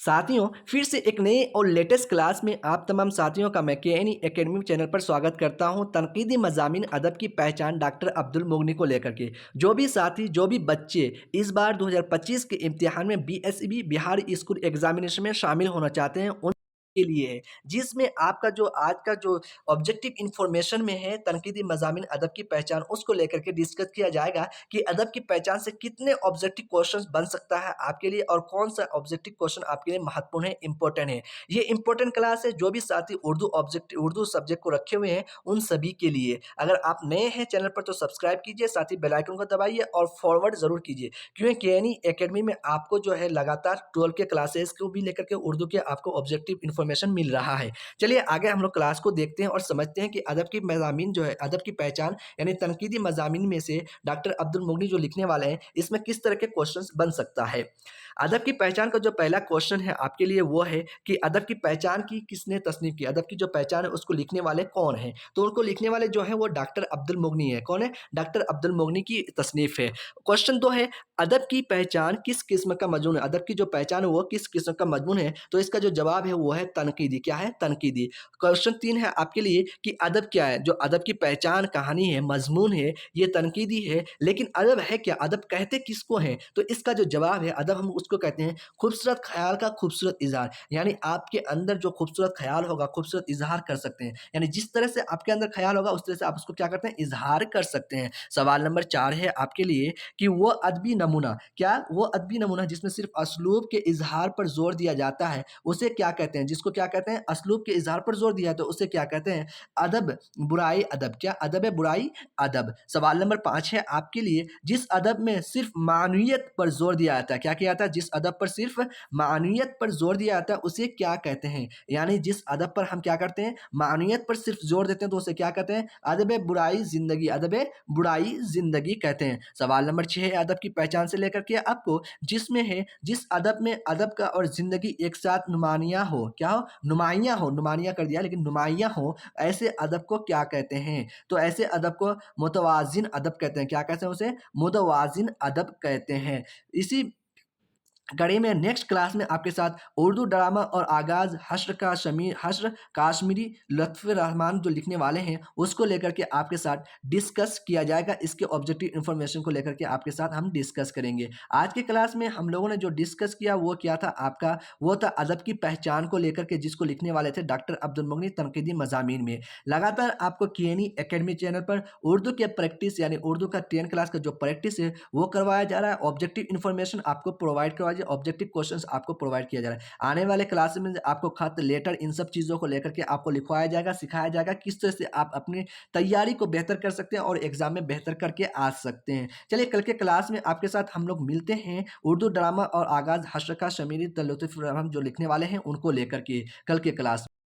साथियों, फिर से एक नए और लेटेस्ट क्लास में आप तमाम साथियों का मैं के एकेडमी चैनल पर स्वागत करता हूं। तनकीदी मज़ामीन अदब की पहचान डॉक्टर अब्दुल मुगनी को लेकर के जो भी साथी जो भी बच्चे इस बार 2025 के इम्तिहान में बीएसईबी बिहार स्कूल एग्जामिनेशन में शामिल होना चाहते हैं उन के लिए है, जिसमें आपका जो आज का जो ऑब्जेक्टिव इंफॉर्मेशन में है तनकीदी मज़ामीन अदब की पहचान उसको लेकर के डिस्कस किया जाएगा कि अदब की पहचान से कितने ऑब्जेक्टिव क्वेश्चंस बन सकता है आपके लिए और कौन सा ऑब्जेक्टिव क्वेश्चन आपके लिए महत्वपूर्ण है, इंपॉर्टेंट है। ये इंपॉर्टेंट क्लास है, जो भी साथी उर्दू सब्जेक्ट को रखे हुए हैं उन सभी के लिए। अगर आप नए हैं चैनल पर तो सब्सक्राइब कीजिए, साथ ही बेल आइकन को दबाइए और फॉरवर्ड जरूर कीजिए, क्योंकि एकेडमी में आपको जो है लगातार 12 के क्लासेस को भी लेकर के उर्दू के आपको ऑब्जेक्टिव इन्फॉर्मेशन मिल रहा है। चलिए आगे हम लोग क्लास को देखते हैं और समझते हैं कि अदब की मज़ामीन जो है, अदब की पहचान यानी तनकीदी मज़ामीन में से डॉक्टर अब्दुल मुगनी जो लिखने वाले हैं इसमें किस तरह के क्वेश्चंस बन सकता है। अदब की पहचान का जो पहला क्वेश्चन है आपके लिए वो है कि अदब की पहचान की किसने तसनीफ की, अदब की जो पहचान है उसको लिखने वाले कौन है। तो उनको लिखने वाले जो है वो डॉक्टर अब्दुल मुगनी है। कौन है? डॉक्टर अब्दुल मुगनी की तसनीफ है। क्वेश्चन दो है, अदब की पहचान किस किस्म का मजमून है, अदब की जो पहचान है वो किस किस्म का मजमून है। तो इसका जो जवाब है वो है तनकीदी। क्या है? तनकीदी। क्वेश्चन तीन है आपके लिए कि अदब क्या है। जो अदब की पहचान कहानी है, मजमून है, ये तनकीदी है, लेकिन अदब है क्या, अदब कहते किसको हैं। तो इसका जो जवाब है, अदब हम उसको कहते हैं खूबसूरत ख्याल का खूबसूरत इजहार। यानी आपके अंदर जो खूबसूरत ख्याल होगा खूबसूरत इजहार कर सकते हैं, यानी जिस तरह से आपके अंदर ख्याल होगा उस तरह से आप उसको क्या करते हैं, इजहार कर सकते हैं। सवाल नंबर 4 है आपके लिए कि वो अदबी नमूना, क्या वो अदबी नमूना जिसमें सिर्फ असलूब के इजहार पर जोर दिया जाता है उसे क्या कहते हैं। जिसको क्या कहते हैं, असलूब के इजहार पर जोर दिया तो उसे क्या कहते हैं, अदब बुराई अदब। क्या अदब है? बुराई अदब। सवाल नंबर 5 है आपके लिए, जिस अदब में सिर्फ मानवियत पर जोर दिया जाता है, क्या किया जाता है, जिस अदब पर सिर्फ मानवियत पर जोर दिया जाता है उसे क्या कहते हैं। यानी जिस अदब पर हम क्या करते हैं, मानवियत पर सिर्फ जोर देते हैं तो उसे क्या कहते हैं, अदब बुराई जिंदगी, अदब बुराई जिंदगी कहते हैं। सवाल नंबर 6 है अदब की पहचान से लेकर के आपको, जिसमें है जिस अदब में अदब का और जिंदगी एक साथ नुमानिया हो, क्या हो, नुमाइयां हो, नुमानिया कर दिया लेकिन नुमाइयां हो, ऐसे अदब को क्या कहते हैं। तो ऐसे अदब को मुतवाजिन अदब कहते हैं। क्या कहते हैं उसे? मुतवाजिन अदब कहते हैं। इसी कड़ी में नेक्स्ट क्लास में आपके साथ उर्दू ड्रामा और आगाज़ हश्र काश्मीरी लुत्फ़ रहमान जो लिखने वाले हैं उसको लेकर के आपके साथ डिस्कस किया जाएगा। इसके ऑब्जेक्टिव इन्फॉर्मेशन को लेकर के आपके साथ हम डिस्कस करेंगे। आज की क्लास में हम लोगों ने जो डिस्कस किया वो क्या था आपका, वो था अदब की पहचान को लेकर के, जिसको लिखने वाले थे डॉक्टर अब्दुल मुगनी तनकीदी मज़ामीन में। लगातार आपको के एकेडमी चैनल पर उर्दू के प्रैक्टिस यानी उर्दू का 10 क्लास का जो प्रैक्टिस है वो करवाया जा रहा है। ऑब्जेक्टिव इन्फॉर्मेशन आपको प्रोवाइड करवाया, ऑब्जेक्टिव क्वेश्चंस आपको प्रोवाइड किया जा रहा है। आने वाले क्लास में आपको खत लेटर इन सब चीज़ों को लेकर के आपको लिखवाया जाएगा, सिखाया जाएगा किस तरह से आप अपनी तैयारी को बेहतर कर सकते हैं और एग्जाम में बेहतर करके आ सकते हैं। चलिए कल के क्लास में आपके साथ हम लोग मिलते हैं उर्दू ड्रामा और आगाज़ हश्र का शमीरी लुत्फ़ रहमान जो लिखने वाले हैं उनको लेकर के कल के क्लास